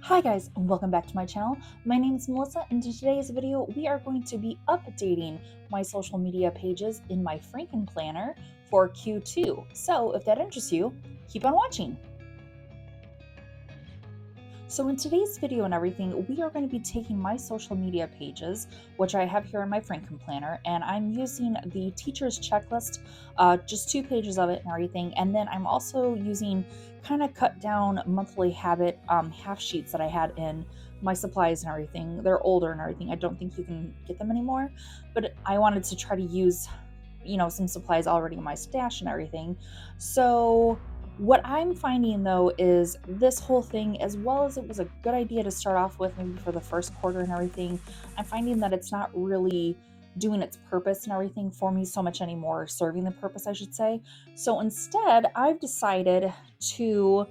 Hi guys, and welcome back to my channel. My name is Melissa, and in today's video we are going to be updating my social media pages in my Frankenplanner for Q2. So if that interests you, keep on watching. So in today's video and everything, we are going to be taking my social media pages, which I have here in my Frankenplanner, and I'm using the teacher's checklist, just 2 pages of it and everything. And then I'm also using kind of cut down monthly habit half sheets that I had in my supplies and everything. They're older and everything. I don't think you can get them anymore, but I wanted to try to use, some supplies already in my stash and everything. So what I'm finding though is this whole thing, as well as it was a good idea to start off with maybe for the first quarter and everything, I'm finding that it's not really doing its purpose and everything for me so much anymore, serving the purpose, I should say. So instead, I've decided to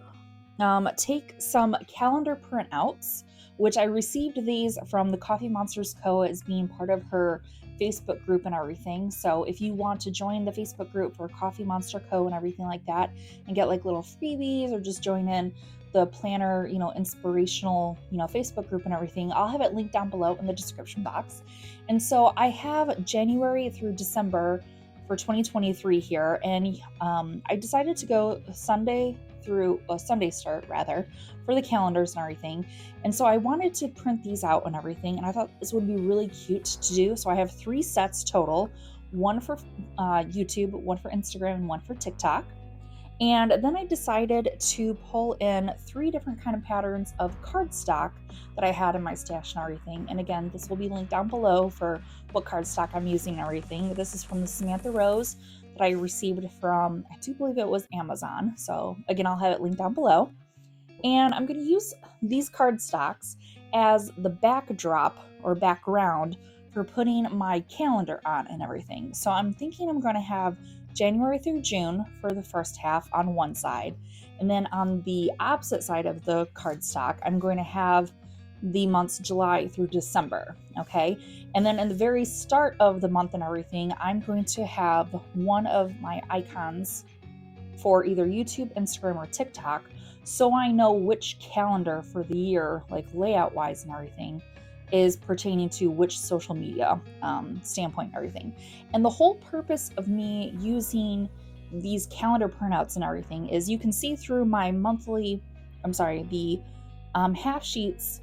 take some calendar printouts, which I received these from the Coffee Monsters Co. as being part of her Facebook group and everything. So if you want to join the Facebook group for Coffee Monster Co. and everything like that and get like little freebies or just join in the planner, inspirational, Facebook group and everything, I'll have it linked down below in the description box. And so I have January through December for 2023 here, and I decided to go Sunday through Sunday start rather for the calendars and everything. And so I wanted to print these out and everything, and I thought this would be really cute to do. So I have 3 sets total, one for YouTube, one for Instagram, and one for TikTok. And then I decided to pull in 3 different kind of patterns of cardstock that I had in my stash and everything. And again, this will be linked down below for what cardstock I'm using and everything. This is from the Samantha Rose that I received from, I do believe it was Amazon. So again, I'll have it linked down below. And I'm going to use these cardstocks as the backdrop or background for putting my calendar on and everything. So I'm thinking I'm going to have January through June for the first half on one side. And then on the opposite side of the cardstock, I'm going to have the months July through December. Okay. And then in the very start of the month and everything, I'm going to have one of my icons for either YouTube, Instagram, or TikTok, so I know which calendar for the year, like layout wise and everything, is pertaining to which social media standpoint and everything. And the whole purpose of me using these calendar printouts and everything is you can see through my the half sheets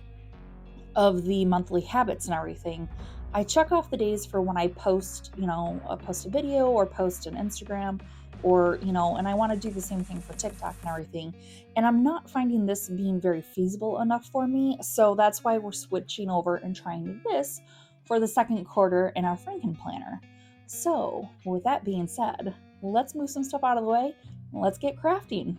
of the monthly habits and everything. I check off the days for when I post, post a video or post an Instagram or, and I want to do the same thing for TikTok and everything. And I'm not finding this being very feasible enough for me. So that's why we're switching over and trying this for the second quarter in our Frankenplanner. So with that being said, let's move some stuff out of the way and let's get crafting.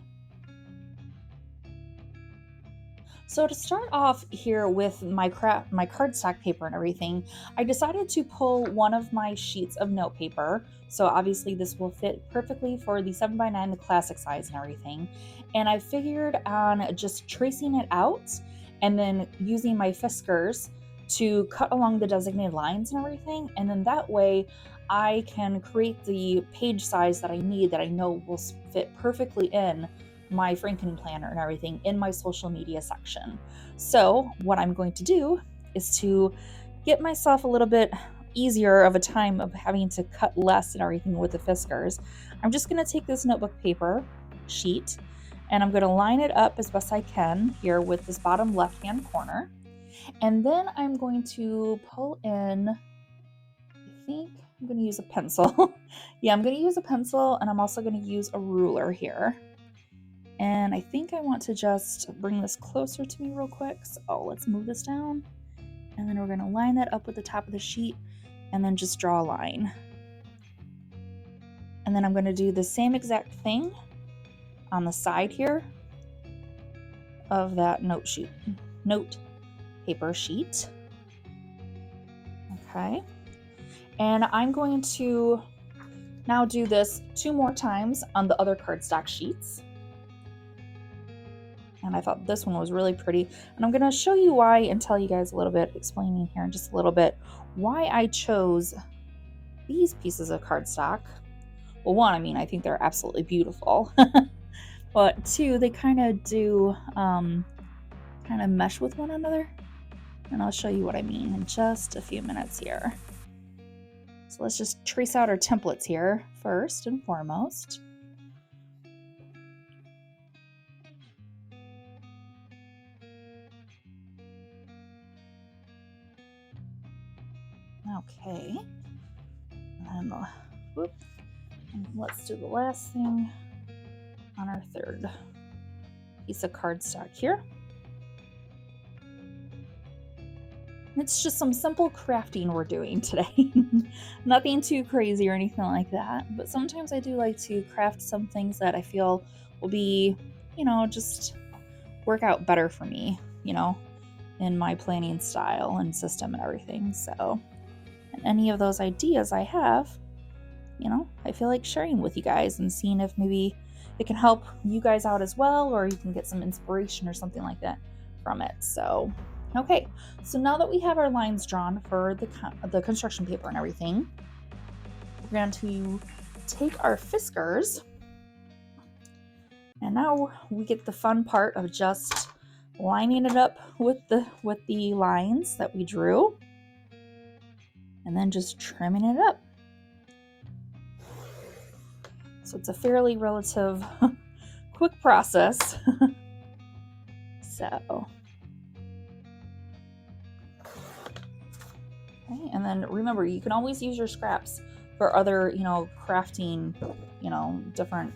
So to start off here with my cardstock paper and everything, I decided to pull one of my sheets of note paper. So obviously this will fit perfectly for the 7x9, the classic size and everything. And I figured on just tracing it out and then using my Fiskars to cut along the designated lines and everything. And then that way I can create the page size that I need that I know will fit perfectly in my Frankenplanner and everything in my social media section. So what I'm going to do is to get myself a little bit easier of a time of having to cut less and everything with the Fiskars. I'm just going to take this notebook paper sheet and I'm going to line it up as best I can here with this bottom left hand corner. And then I'm going to pull in, I think I'm going to use a pencil. Yeah, I'm going to use a pencil, and I'm also going to use a ruler here. And I think I want to just bring this closer to me real quick. So let's move this down. And then we're going to line that up with the top of the sheet and then just draw a line. And then I'm going to do the same exact thing on the side here of that note paper sheet. Okay. And I'm going to now do this 2 more times on the other cardstock sheets. And I thought this one was really pretty. And I'm going to show you why and tell you guys a little bit, explaining here in just a little bit, why I chose these pieces of cardstock. Well, one, I think they're absolutely beautiful. But 2, they kind of do kind kind of mesh with one another. And I'll show you what I mean in just a few minutes here. So let's just trace out our templates here first and foremost. Okay. And whoop. And let's do the last thing on our third piece of cardstock here. It's just some simple crafting we're doing today. Nothing too crazy or anything like that, but sometimes I do like to craft some things that I feel will be, just work out better for me, in my planning style and system and everything. So, and any of those ideas I have, I feel like sharing with you guys and seeing if maybe it can help you guys out as well, or you can get some inspiration or something like that from it. So, okay, so now that we have our lines drawn for the construction paper and everything, we're going to take our Fiskars, and now we get the fun part of just lining it up with the lines that we drew, and then just trimming it up. So it's a fairly relative quick process. So. Okay, and then remember, you can always use your scraps for other, crafting, different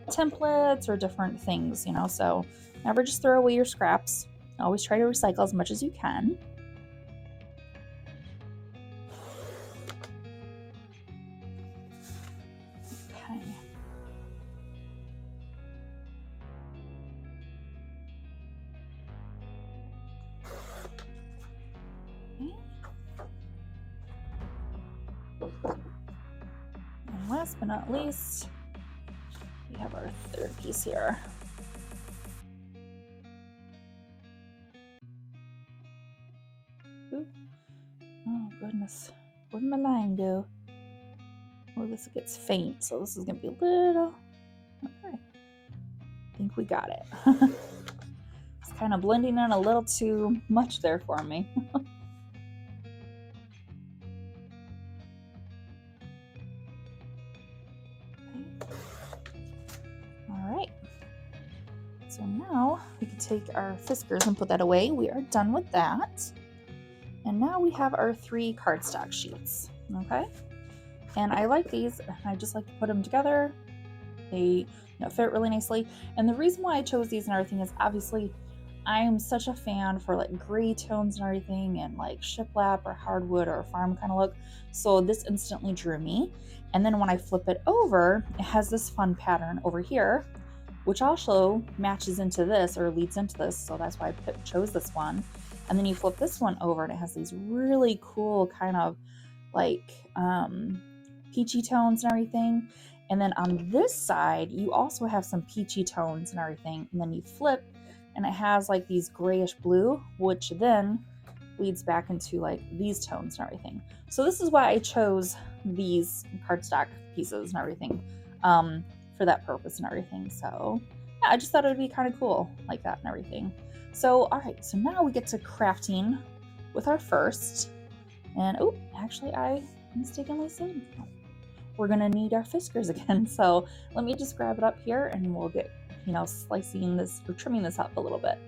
templates or different things, so never just throw away your scraps. Always try to recycle as much as you can. Okay. And last but not least, we have our third piece here. Ooh. Oh goodness, where'd my line go? Oh, this gets faint, so this is gonna be a little. Okay, I think we got it. It's kind of blending in a little too much there for me. So now we can take our Fiskars and put that away. We are done with that. And now we have our 3 cardstock sheets, okay? And I like these. I just like to put them together. They fit really nicely. And the reason why I chose these and everything is obviously I am such a fan for like gray tones and everything, and like shiplap or hardwood or farm kind of look. So this instantly drew me. And then when I flip it over, it has this fun pattern over here, which also matches into this or leads into this. So that's why I chose this one. And then you flip this one over and it has these really cool kind of like peachy tones and everything. And then on this side, you also have some peachy tones and everything. And then you flip and it has like these grayish blue, which then leads back into like these tones and everything. So this is why I chose these cardstock pieces and everything. For that purpose and everything. So yeah, I just thought it would be kind of cool like that and everything. So all right, so now we get to crafting with our first. And oh, actually I mistakenly said we're gonna need our Fiskars again. So let me just grab it up here and we'll get, slicing this or trimming this up a little bit.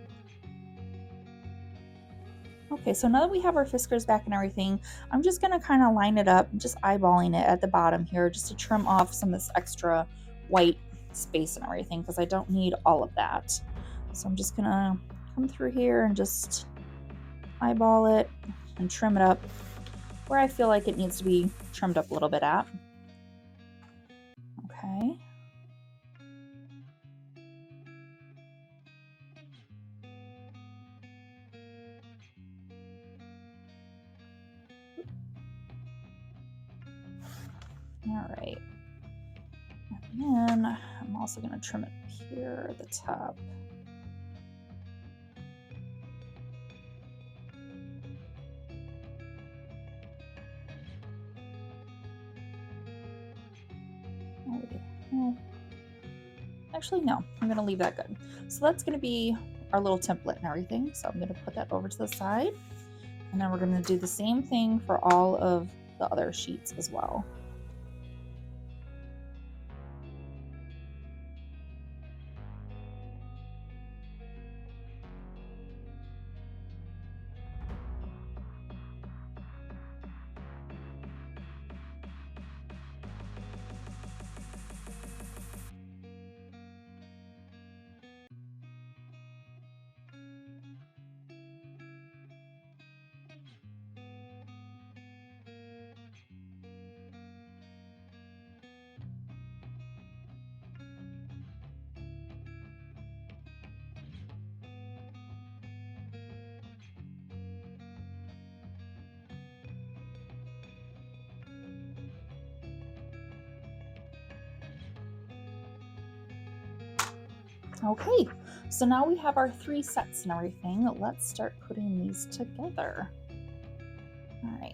Okay, so now that we have our Fiskars back and everything, I'm just gonna kind of line it up, just eyeballing it at the bottom here just to trim off some of this extra white space and everything, because I don't need all of that. So I'm just gonna come through here and just eyeball it and trim it up where I feel like it needs to be trimmed up a little bit at. Okay. All right. And then I'm also going to trim it here at the top. Oh, actually, no, I'm going to leave that good. So that's going to be our little template and everything. So I'm going to put that over to the side. And then we're going to do the same thing for all of the other sheets as well. Okay, so now we have our 3 sets and everything. Let's start putting these together. All right.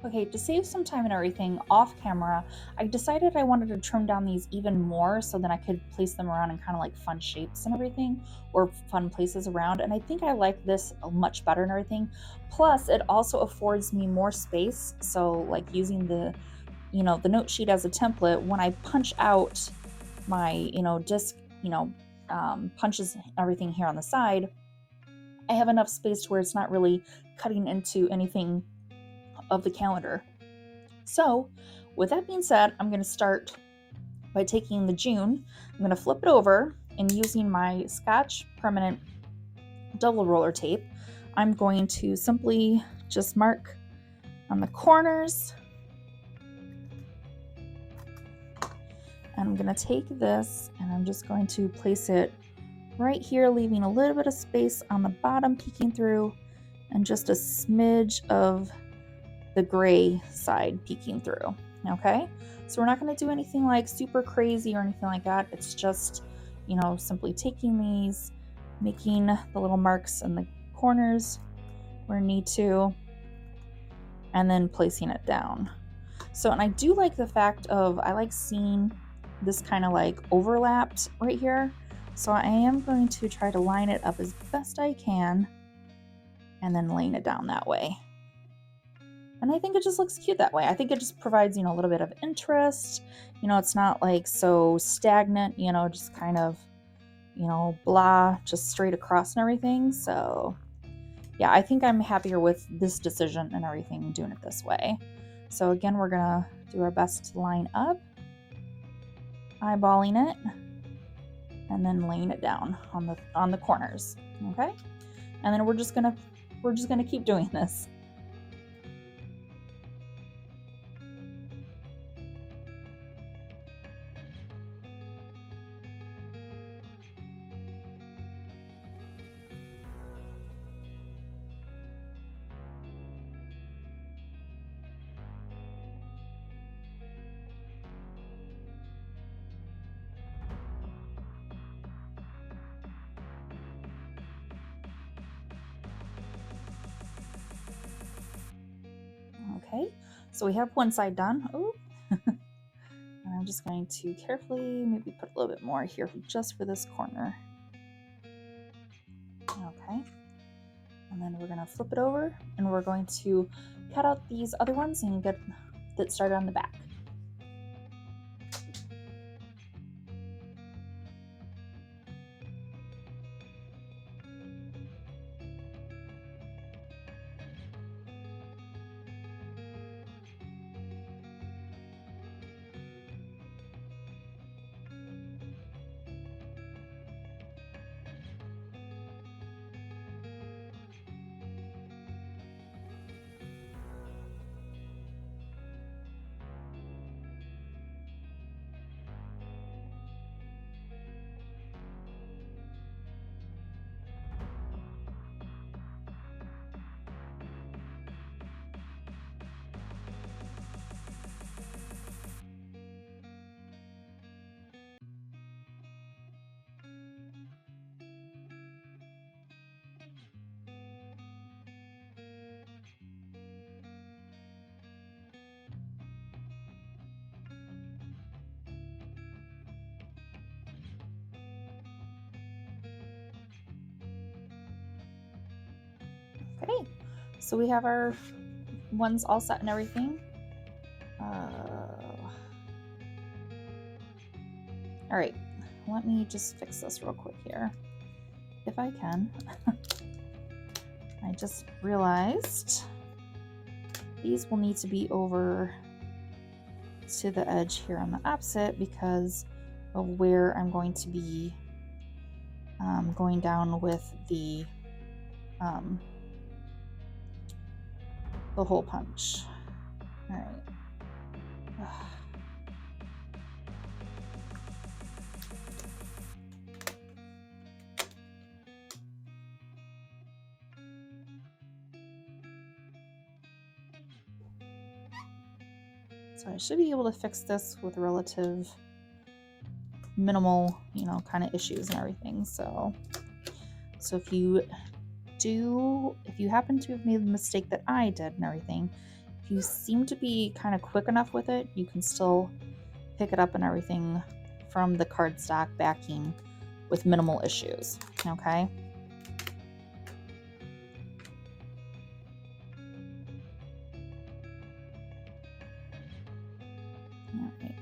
Okay, to save some time and everything off camera, I decided I wanted to trim down these even more so then I could place them around in kind of like fun shapes and everything, or fun places around. And I think I like this much better and everything. Plus, it also affords me more space. So like using the the note sheet as a template, when I punch out my, disc, punches everything here on the side, I have enough space to where it's not really cutting into anything of the calendar. So with that being said, I'm going to start by taking the June, I'm going to flip it over, and using my Scotch Permanent double roller tape, I'm going to simply just mark on the corners. And I'm going to take this and I'm just going to place it right here, leaving a little bit of space on the bottom peeking through and just a smidge of the gray side peeking through. Okay, so we're not going to do anything like super crazy or anything like that. It's just, simply taking these, making the little marks in the corners where need to, and then placing it down. So, and I do like the fact of, I like seeing this kind of like overlapped right here. So I am going to try to line it up as best I can and then laying it down that way. And I think it just looks cute that way. I think it just provides, a little bit of interest. It's not like so stagnant, just kind of, blah, just straight across and everything. So yeah, I think I'm happier with this decision and everything doing it this way. So again, we're gonna do our best to line up, eyeballing it, and then laying it down on the corners. Okay, and then we're just gonna keep doing this. Okay, so we have one side done. Oh, and I'm just going to carefully maybe put a little bit more here just for this corner. Okay, and then we're going to flip it over and we're going to cut out these other ones and get that started on the back. so we have our ones all set and everything. All right, let me just fix this real quick here, if I can. I just realized these will need to be over to the edge here on the opposite because of where I'm going to be going down with the hole punch. All right. So I should be able to fix this with relative minimal, kind of issues and everything. So if you happen to have made the mistake that I did and everything, if you seem to be kind of quick enough with it, you can still pick it up and everything from the cardstock backing with minimal issues, okay? All right.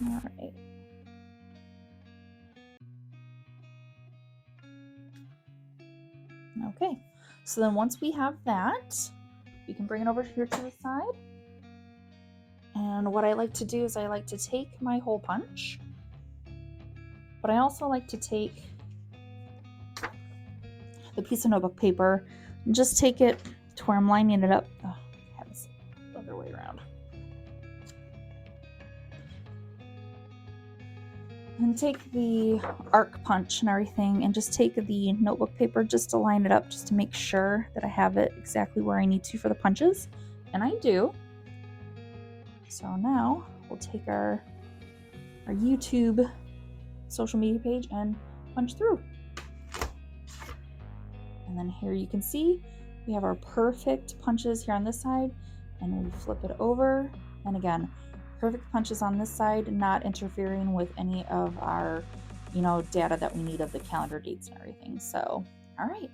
All right. Okay, so then once we have that, we can bring it over here to the side. And what I like to do is I like to take my hole punch, but I also like to take the piece of notebook paper and just take it to where I'm lining it up. Oh, I have this other way around. And take the arc punch and everything and just take the notebook paper just to line it up, just to make sure that I have it exactly where I need to for the punches. And I do. So now we'll take our YouTube social media page and punch through. And then here you can see we have our perfect punches here on this side, and we flip it over. And again, perfect punches on this side, not interfering with any of our, data that we need of the calendar dates and everything. So, all right.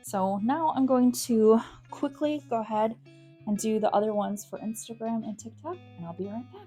So now I'm going to quickly go ahead and do the other ones for Instagram and TikTok, and I'll be right back.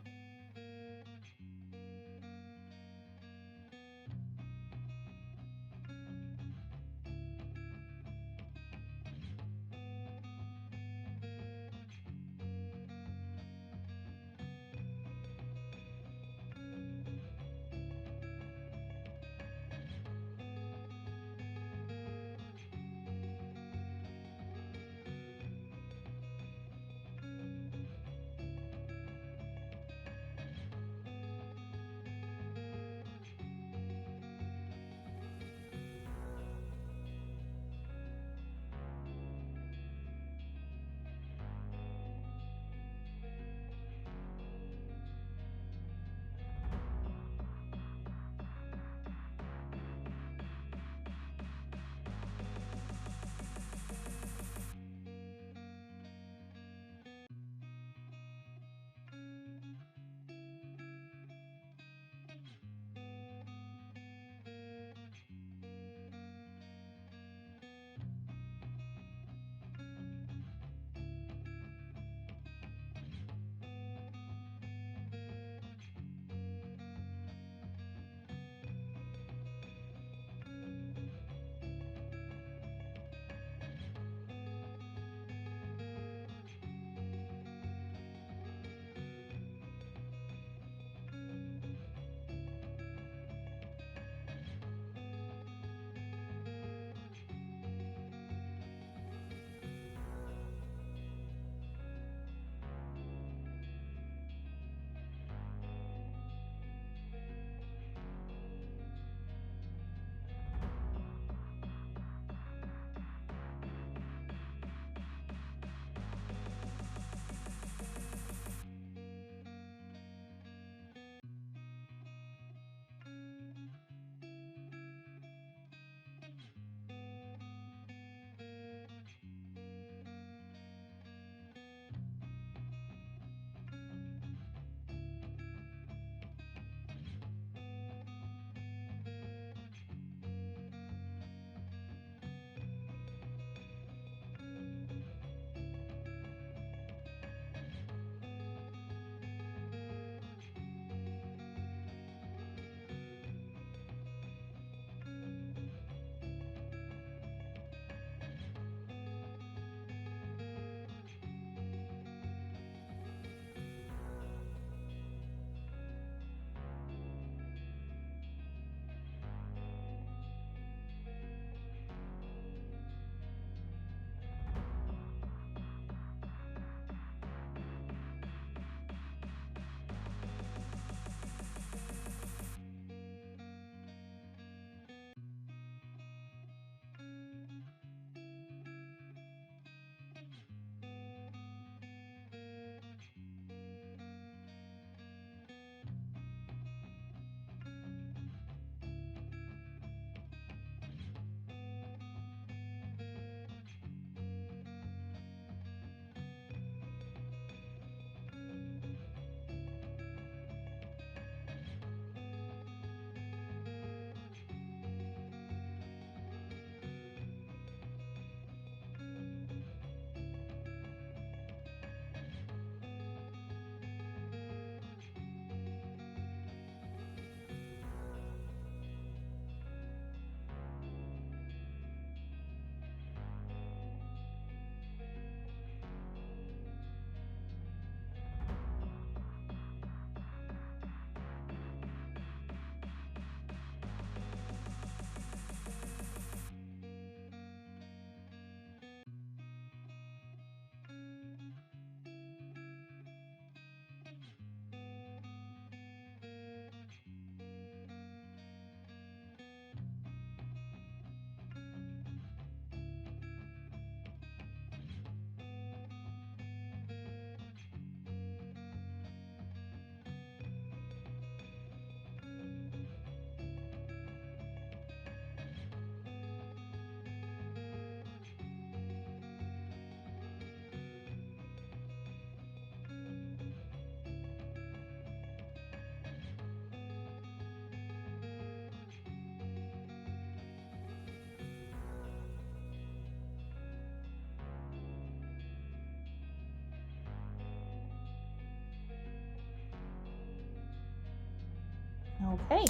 Okay,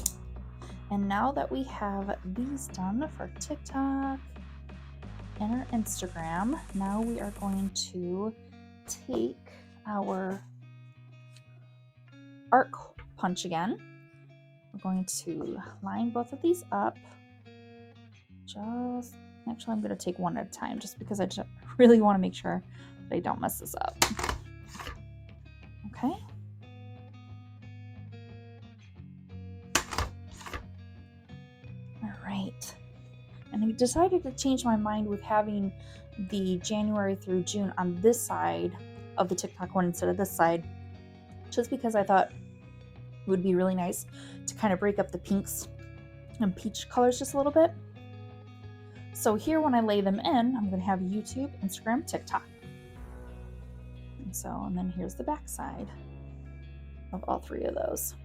and now that we have these done for TikTok and our Instagram, now we are going to take our arc punch again. We're going to line both of these up. Actually, I'm going to take one at a time just because I just really want to make sure that I don't mess this up. Okay. All right. And I decided to change my mind with having the January through June on this side of the TikTok one instead of this side, just because I thought it would be really nice to kind of break up the pinks and peach colors just a little bit. So here, when I lay them in, I'm going to have YouTube, Instagram, TikTok. And then here's the back side of all three of those.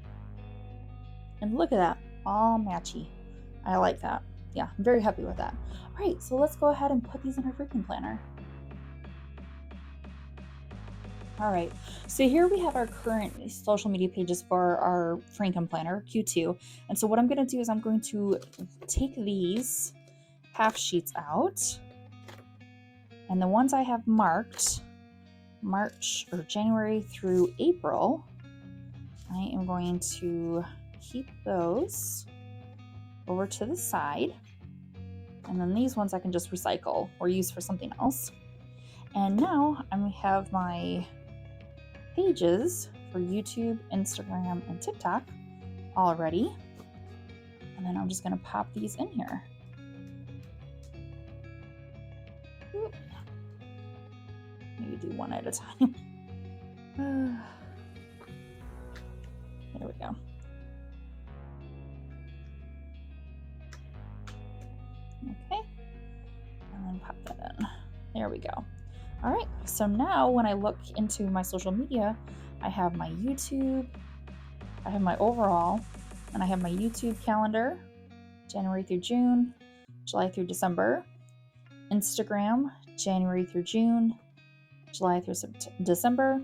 And look at that, all matchy. I like that. Yeah, I'm very happy with that. All right, so let's go ahead and put these in our Frankenplanner. All right, so here we have our current social media pages for our Frankenplanner, Q2. And so what I'm going to do is I'm going to take these half sheets out, and the ones I have marked March or January through April, I am going to keep those over to the side, and then these ones I can just recycle or use for something else. And now I have my pages for YouTube, Instagram, and TikTok all ready, and then I'm just going to pop these in here. Maybe do one at a time. There we go. Okay, and then pop that in. There we go. All right, so now when I look into my social media, I have my YouTube, I have my overall, and I have my YouTube calendar, January through June, July through December, Instagram, January through June, July through December,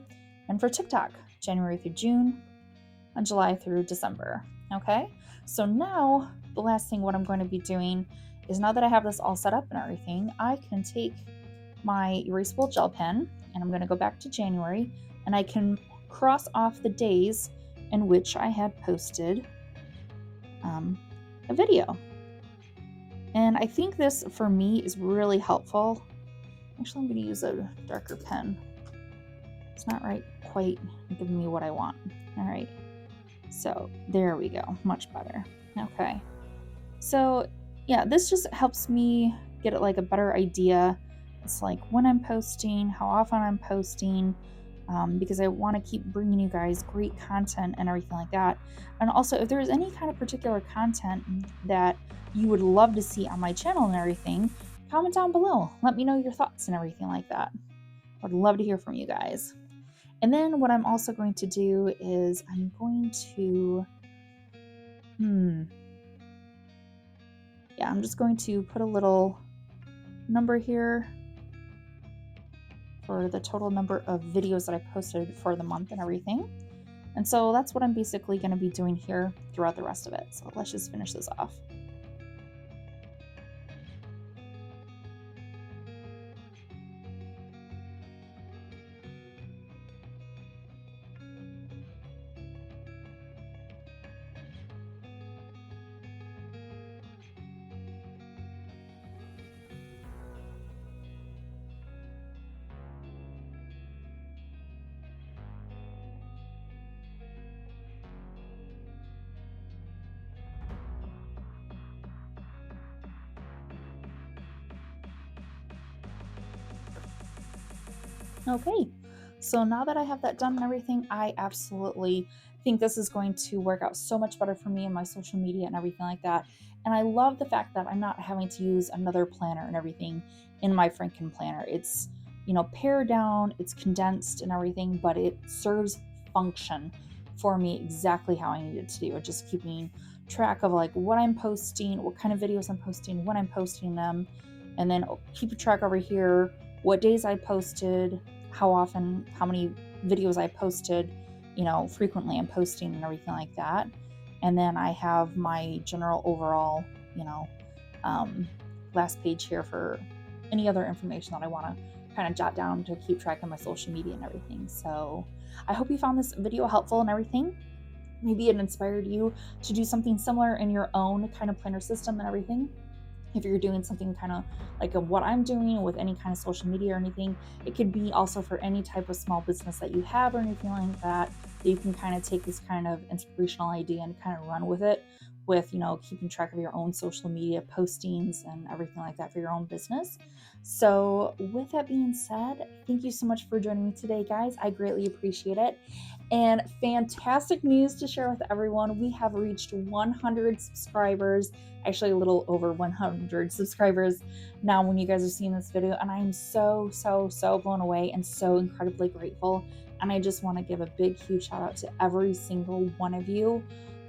and for TikTok, January through June, and July through December. Okay, so now the last thing what I'm going to be doing is, now that I have this all set up and everything, I can take my erasable gel pen and I'm going to go back to January, and I can cross off the days in which I had posted a video. And I think this for me is really helpful. Actually, I'm going to use a darker pen. It's not quite giving me what I want. All right, so there we go, much better. Okay, so yeah, this just helps me get like a better idea. It's like when I'm posting, how often I'm posting, because I want to keep bringing you guys great content and everything like that. And also, if there's any kind of particular content that you would love to see on my channel and everything, comment down below. Let me know your thoughts and everything like that. I'd love to hear from you guys. And then what I'm also going to do is I'm going to, I'm just going to put a little number here for the total number of videos that I posted for the month and everything. And so that's what I'm basically going to be doing here throughout the rest of it. So let's just finish this off. Okay, so now that I have that done and everything, I absolutely think this is going to work out so much better for me and my social media and everything like that. And I love the fact that I'm not having to use another planner and everything in my Frankenplanner. It's, pared down, it's condensed and everything, but it serves function for me exactly how I need it to do. Just keeping track of like what I'm posting, what kind of videos I'm posting, when I'm posting them, and then keep track over here what days I posted, how often, how many videos I posted, frequently I'm posting and everything like that. And then I have my general overall, um, last page here for any other information that I want to kind of jot down to keep track of my social media and everything. So I hope you found this video helpful and everything. Maybe it inspired you to do something similar in your own kind of planner system and everything. If you're doing something kind of like what I'm doing with any kind of social media or anything, it could be also for any type of small business that you have or anything like that you can kind of take this kind of inspirational idea and kind of run with it, with keeping track of your own social media postings and everything like that for your own business. So with that being said, thank you so much for joining me today, guys. I greatly appreciate it. And fantastic news to share with everyone. We have reached 100 subscribers, actually a little over 100 subscribers now when you guys are seeing this video. And I'm so blown away and so incredibly grateful. And I just want to give a big, huge shout out to every single one of you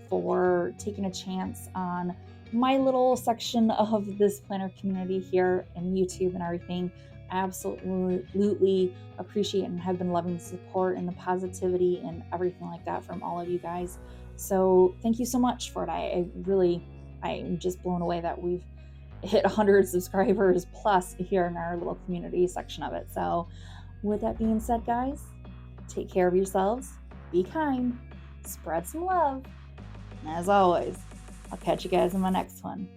for taking a chance on my little section of this planner community here in YouTube and everything. I absolutely appreciate and have been loving the support and the positivity and everything like that from all of you guys. So thank you so much for it. I'm just blown away that we've hit 100 subscribers plus here in our little community section of it. So with that being said, guys, take care of yourselves, be kind, spread some love, and as always, I'll catch you guys in my next one.